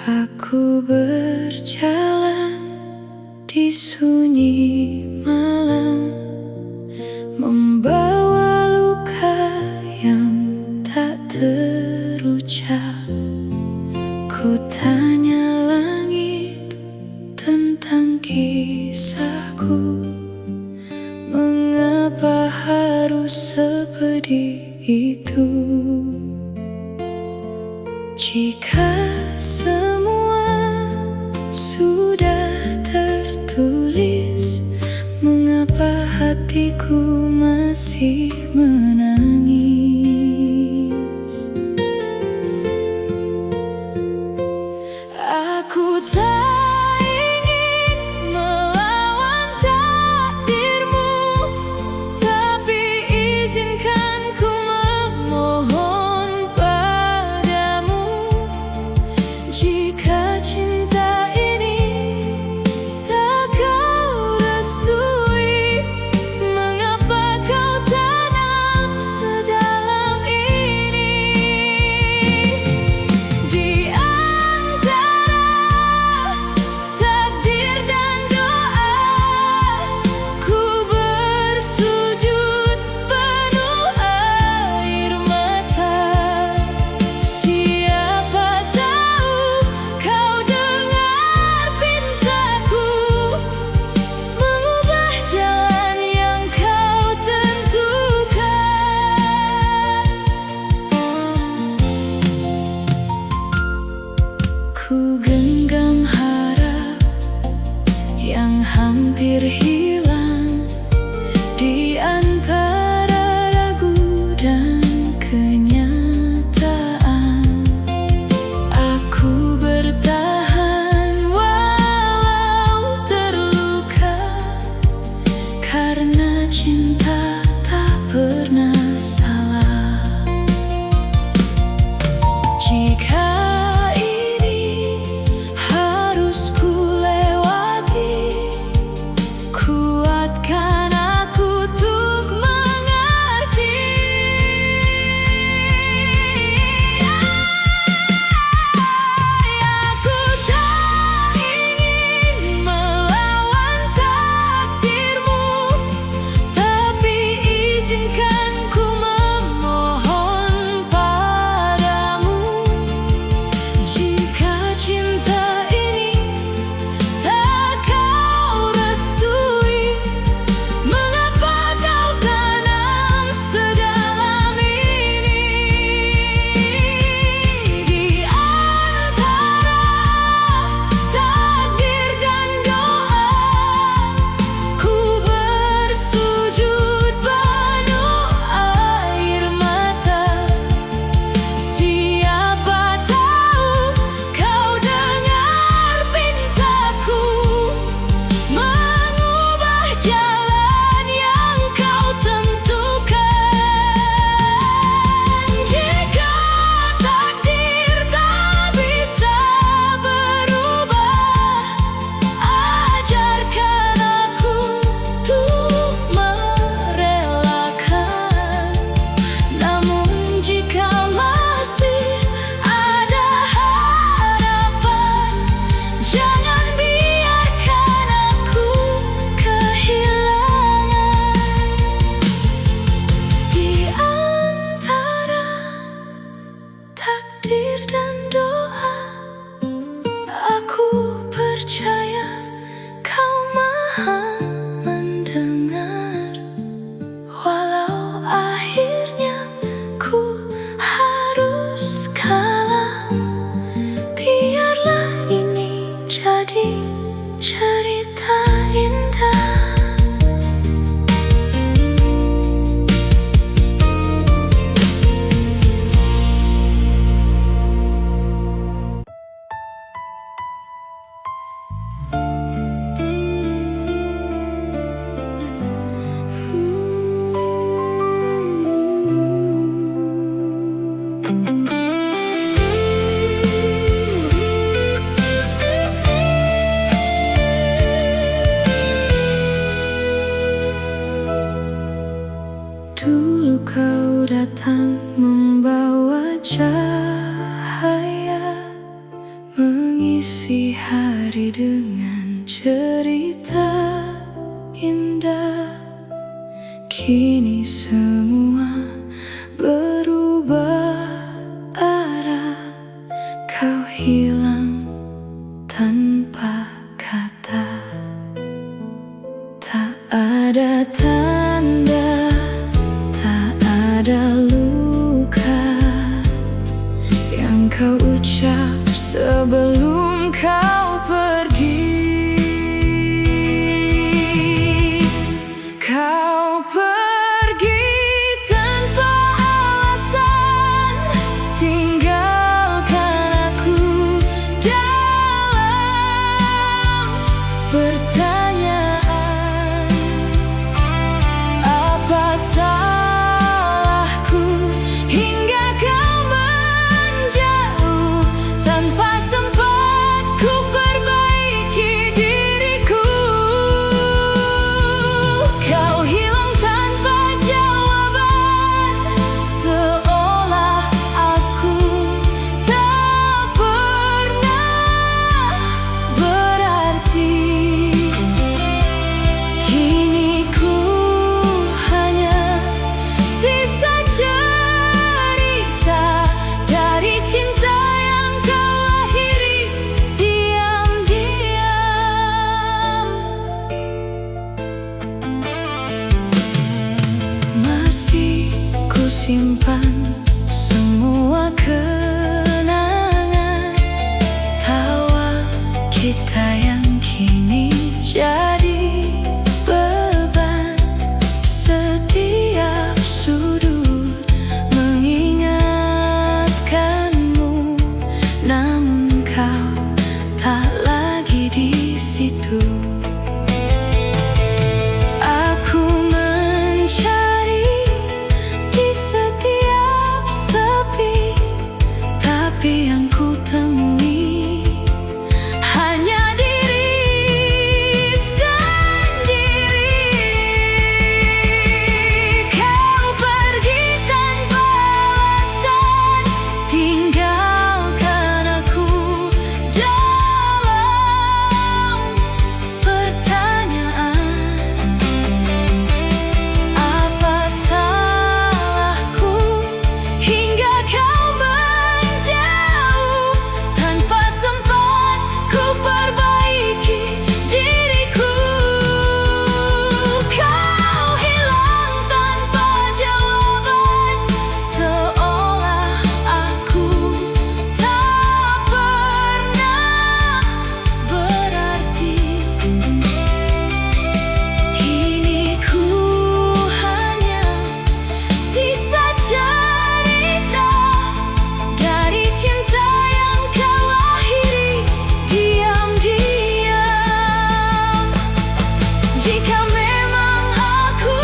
Aku berjalan di sunyi malam, membawa luka yang tak terucap. Ku tanya langit tentang kisahku, mengapa harus sepedih itu? Jika semua sudah tertulis, mengapa hatiku masih menangis? Aku tak ingin melawan takdirmu, tapi izinkan ku memohon padamu. Jika cinta ini tak kau restui, mengapa kau tanam sedalam ini? Di antara takdir dan doa, ku bersujud penuh air mata. Siapa tahu kau dengar pintaku, mengubah jalan yang kau tentukan. Ku genggam harap yang hampir hilang di antara ragu dan kenyataan. Aku bertahan walau terluka, karena cinta tak pernah salah. Jika ini harus ku lewati, kuatkan aku untuk mengerti. Aku tak ingin melawan takdirmu, tapi izinkan ku memohon padamu. Jika cinta ini tak kau restui, mengapa kau tanam sedalam ini? Di antara takdir dan doa, ku bersujud penuh air mata. Siapa tahu kau dengar pintaku, mengubah jalan yang kau tentukan. Jika takdir tak bisa berubah, ajarkan aku untuk merelakan. Namun jika masih ada harapan, jangan biarkan aku kehilangan. Di antara takdir dan doa, aku percaya kau maha mendengar. Walau akhirnya ku harus kalah, biarlah ini jadi cerita indah. mengisi hari dengan cerita indah. Kini semua berubah arah, kau hilang tanpa kata. Tak ada tanda, tak ada luka yang kau ucap sebelum kau pergi. Kau pergi tanpa alasan, tinggalkan aku dalam pertanyaan. Apa salahku hingga kau menjauh tanpa sempat ku perbaiki diriku? Kau hilang tanpa jawaban, seolah aku tak pernah berarti. Kini ku hanya sisa cerita dari cinta yang kau akhiri diam-diam. Masih ku simpan semua kenangan, tawa kita yang kini jadi beban. Setiap sudut mengingatkanmu, namun kau tak lagi di situ. Aku mencari di setiap sepi, tapi yang ku temui hanya diri sendiri. Kau pergi tanpa alasan, tinggalkan aku dalam pertanyaan. Apa salahku hingga kau menjauh tanpa sempat ku perbaiki diriku? Kau hilang tanpa jawaban, seolah aku tak pernah berarti. Kini ku hanya sisa cerita dari cinta yang kau akhiri diam-diam. Jika memang aku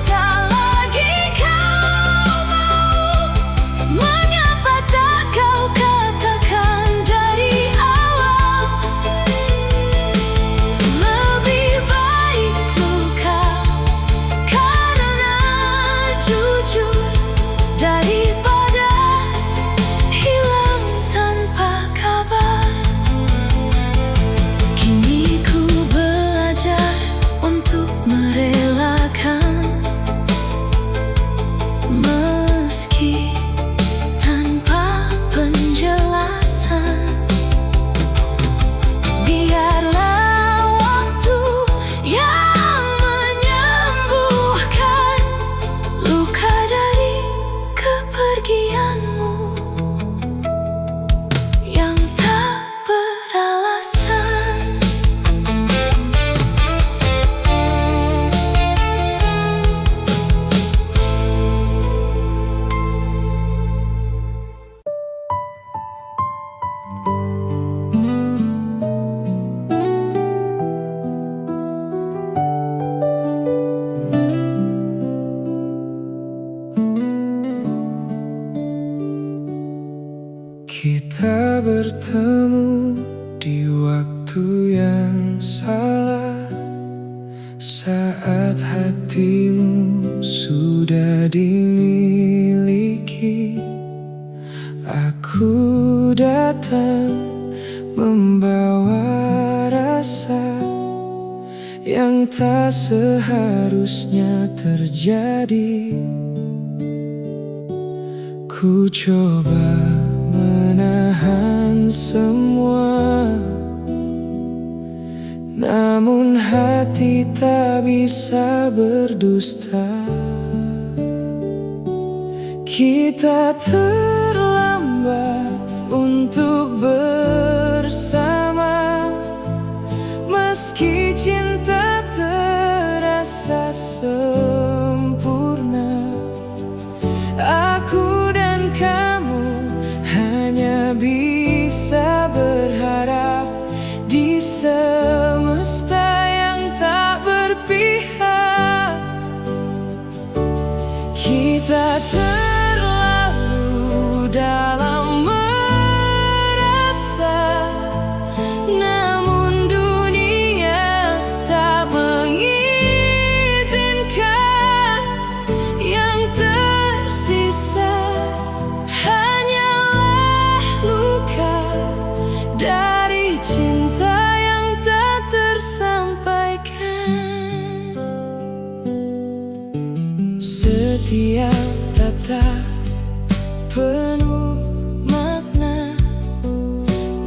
tak lagi kau mau, mengapa tak kau katakan dari awal? Lebih baik luka karena jujur daripada hilang tanpa kabar. Kini ku belajar untuk merelakan, meski tanpa penjelasan. Biarlah waktu yang menyembuhkan luka dari kepergianmu yang tak beralasan. Kita bertemu di waktu yang salah, saat hatimu sudah dimiliki. Aku datang membawa rasa yang tak seharusnya terjadi. Ku coba menahan semua, namun hati tak bisa berdusta. Kita terlambat untuk bersama, meski cinta terasa sempurna. Aku dan kamu hanya bisa berharap di semesta yang tak berpihak. Kita terlalu dalam merasa, namun dunia tak mengizinkan. Yang tersisa hanyalah luka dari cinta yang tak tersampaikan. Setiap tatap penuh makna,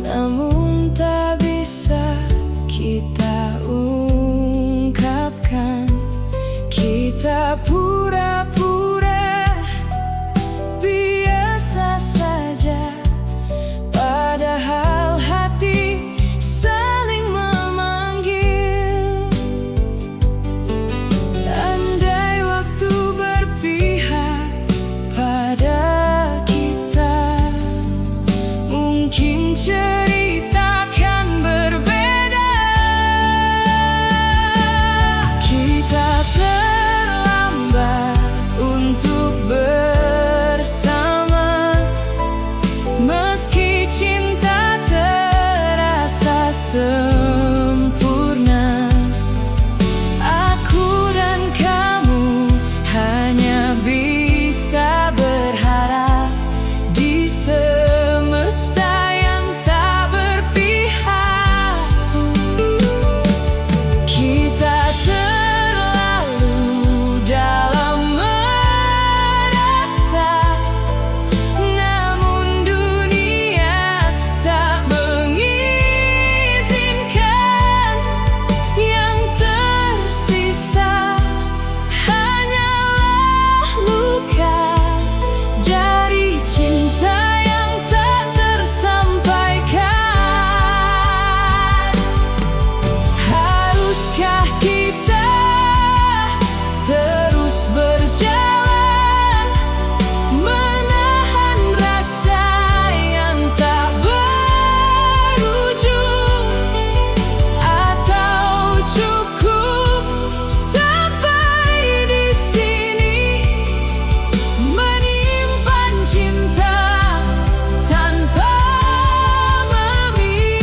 namun tak bisa kita ungkapkan. Kita pura-pura biasa saja, padahal hati saling memanggil. Andai waktu berpihak pada kita, mungkin cerita akan berbeda. Kita terlambat untuk bersama, meski cinta terasa sempurna. Aku dan kamu hanya bisa berharap di semesta yang tak berpihak. Kita terlalu dalam merasa, namun dunia tak mengizinkan. Yang tersisa hanyalah luka dari cinta yang tak tersampaikan. Haruskah kita terus berjalan, menahan rasa yang tak berujung, atau cukup sampai di sini, menyimpan cinta tanpa memiliki?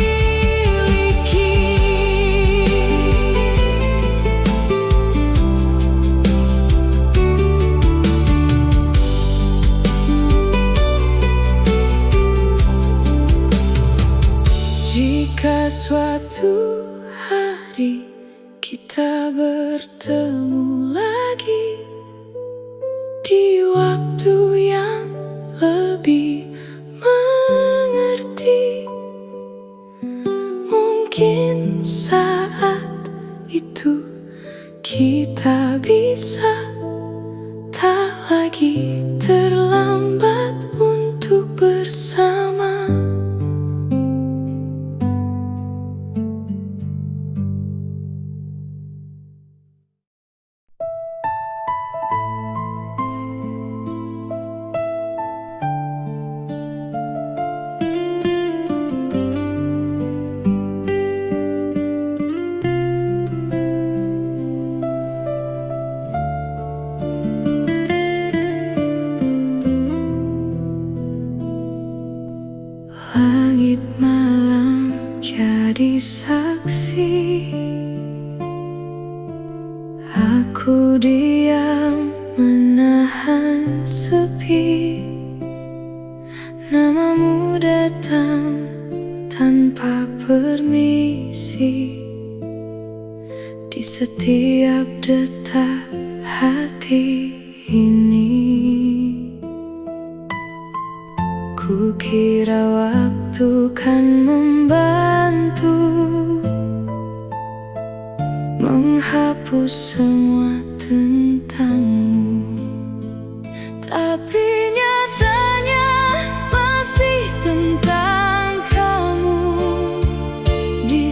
Jika suatu hari kita bertemu lagi di waktu yang lebih mengerti, mungkin saat itu kita bisa tak lagi terlambat untuk bersama. Langit malam jadi saksi, aku diam menahan sepi. Namamu datang tanpa kata permisi di setiap detak hati ini. Kukira waktu kan membantu menghapus semua tentangmu, tapi nyatanya masih tentang kamu di